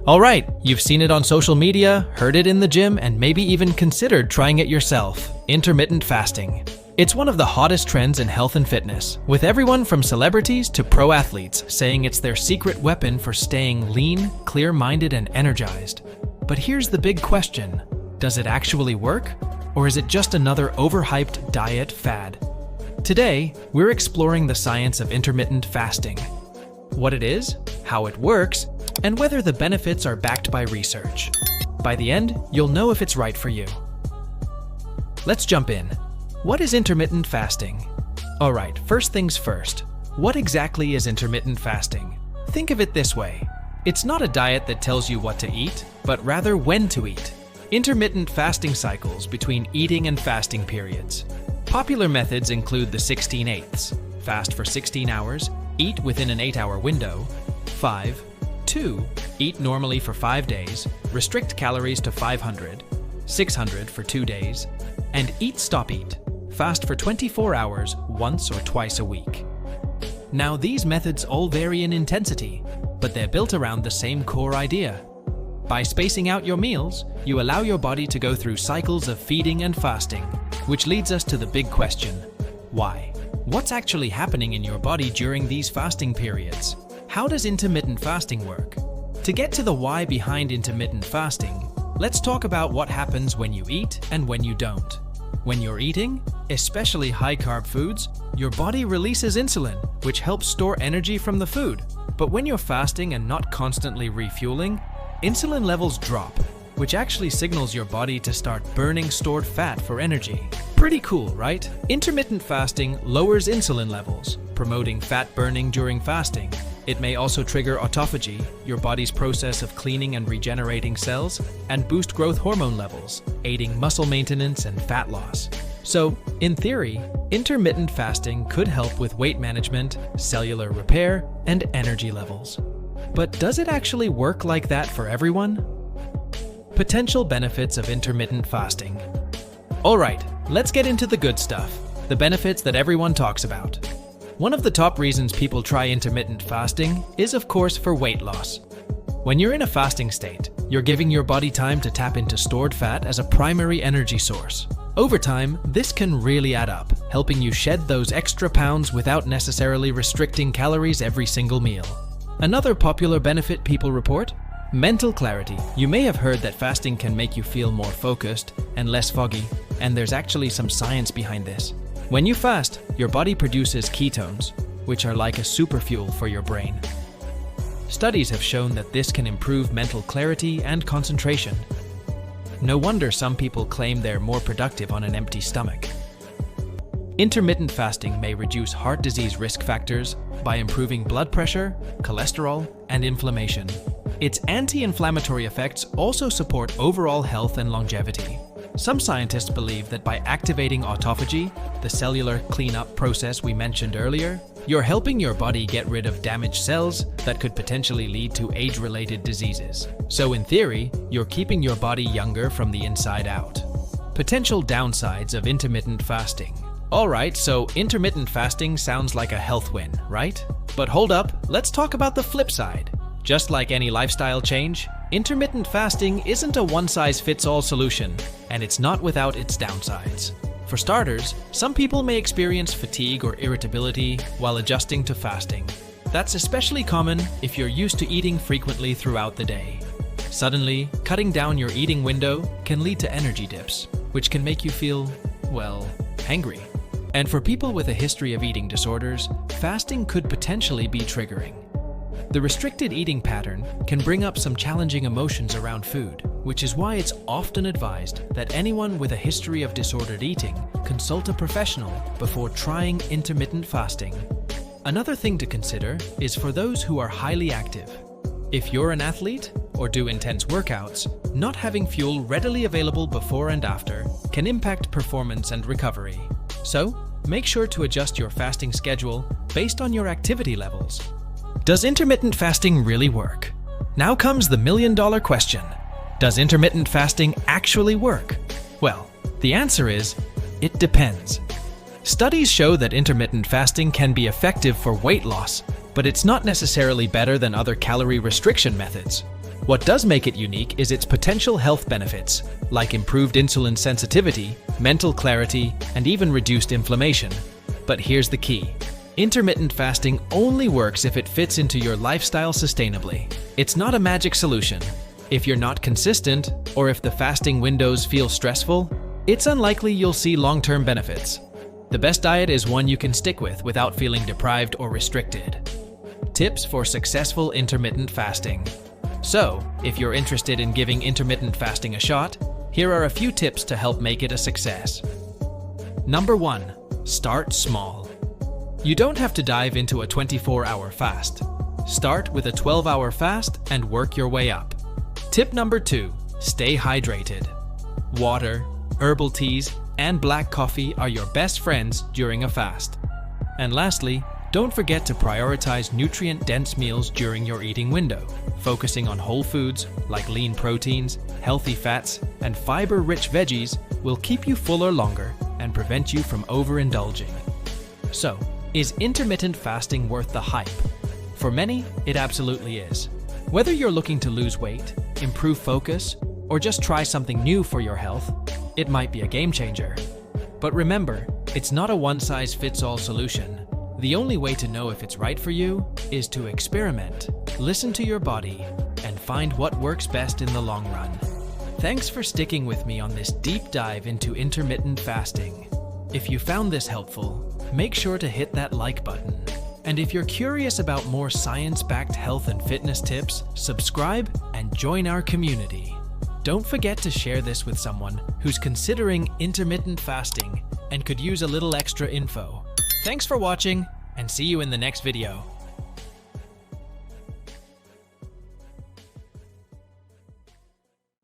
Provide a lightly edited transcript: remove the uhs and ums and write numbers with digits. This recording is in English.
Alright, you've seen it on social media, heard it in the gym, and maybe even considered trying it yourself. Intermittent fasting. It's one of the hottest trends in health and fitness, with everyone from celebrities to pro athletes saying it's their secret weapon for staying lean, clear-minded, and energized. But here's the big question. Does it actually work? Or is it just another overhyped diet fad? Today, we're exploring the science of intermittent fasting. What it is, how it works, and whether the benefits are backed by research. By the end, you'll know if it's right for you. Let's jump in. What is intermittent fasting? Alright, first things first. What exactly is intermittent fasting? Think of it this way. It's not a diet that tells you what to eat, but rather when to eat. Intermittent fasting cycles between eating and fasting periods. Popular methods include the 16/8, fast for 16 hours, eat within an 8-hour window, 5-2, eat normally for 5 days, restrict calories to 500, 600 for 2 days, and eat-stop-eat, fast for 24 hours once or twice a week. Now these methods all vary in intensity, but they're built around the same core idea. By spacing out your meals, you allow your body to go through cycles of feeding and fasting, which leads us to the big question: why? What's actually happening in your body during these fasting periods? How does intermittent fasting work? To get to the why behind intermittent fasting, let's talk about what happens when you eat and when you don't. When you're eating, especially high-carb foods, your body releases insulin, which helps store energy from the food. But when you're fasting and not constantly refueling, insulin levels drop, which actually signals your body to start burning stored fat for energy. Pretty cool, right? Intermittent fasting lowers insulin levels, promoting fat burning during fasting. It may also trigger autophagy, your body's process of cleaning and regenerating cells, and boost growth hormone levels, aiding muscle maintenance and fat loss. So, in theory, intermittent fasting could help with weight management, cellular repair, and energy levels. But does it actually work like that for everyone? Potential benefits of intermittent fasting. Alright, let's get into the good stuff, the benefits that everyone talks about. One of the top reasons people try intermittent fasting is, of course, for weight loss. When you're in a fasting state, you're giving your body time to tap into stored fat as a primary energy source. Over time, this can really add up, helping you shed those extra pounds without necessarily restricting calories every single meal. Another popular benefit people report: mental clarity. You may have heard that fasting can make you feel more focused and less foggy, and there's actually some science behind this. When you fast, your body produces ketones, which are like a superfuel for your brain. Studies have shown that this can improve mental clarity and concentration. No wonder some people claim they're more productive on an empty stomach. Intermittent fasting may reduce heart disease risk factors by improving blood pressure, cholesterol, and inflammation. Its anti-inflammatory effects also support overall health and longevity. Some scientists believe that by activating autophagy, the cellular cleanup process we mentioned earlier, you're helping your body get rid of damaged cells that could potentially lead to age-related diseases. So in theory, you're keeping your body younger from the inside out. Potential downsides of intermittent fasting. Alright, so intermittent fasting sounds like a health win, right? But hold up, let's talk about the flip side. Just like any lifestyle change, intermittent fasting isn't a one-size-fits-all solution, and it's not without its downsides. For starters, some people may experience fatigue or irritability while adjusting to fasting. That's especially common if you're used to eating frequently throughout the day. Suddenly, cutting down your eating window can lead to energy dips, which can make you feel, well, hangry. And for people with a history of eating disorders, fasting could potentially be triggering. The restricted eating pattern can bring up some challenging emotions around food, which is why it's often advised that anyone with a history of disordered eating consult a professional before trying intermittent fasting. Another thing to consider is for those who are highly active. If you're an athlete or do intense workouts, not having fuel readily available before and after can impact performance and recovery. So, make sure to adjust your fasting schedule based on your activity levels. Does intermittent fasting really work? Now comes the million-dollar question. Does intermittent fasting actually work? Well, the answer is, it depends. Studies show that intermittent fasting can be effective for weight loss, but it's not necessarily better than other calorie restriction methods. What does make it unique is its potential health benefits, like improved insulin sensitivity, mental clarity, and even reduced inflammation. But here's the key. Intermittent fasting only works if it fits into your lifestyle sustainably. It's not a magic solution. If you're not consistent, or if the fasting windows feel stressful, it's unlikely you'll see long-term benefits. The best diet is one you can stick with without feeling deprived or restricted. Tips for successful intermittent fasting. So, if you're interested in giving intermittent fasting a shot, here are a few tips to help make it a success. Number 1. Start small. You don't have to dive into a 24-hour fast. Start with a 12-hour fast and work your way up. Tip number 2. Stay hydrated. Water, herbal teas, and black coffee are your best friends during a fast. And lastly, don't forget to prioritize nutrient-dense meals during your eating window. Focusing on whole foods like lean proteins, healthy fats, and fiber-rich veggies will keep you fuller longer and prevent you from overindulging. So, is intermittent fasting worth the hype? For many, it absolutely is. Whether you're looking to lose weight, improve focus, or just try something new for your health, it might be a game changer. But remember, it's not a one-size-fits-all solution. The only way to know if it's right for you is to experiment, listen to your body, and find what works best in the long run. Thanks for sticking with me on this deep dive into intermittent fasting. If you found this helpful, make sure to hit that like button. And if you're curious about more science-backed health and fitness tips, subscribe and join our community. Don't forget to share this with someone who's considering intermittent fasting and could use a little extra info. Thanks for watching, and see you in the next video.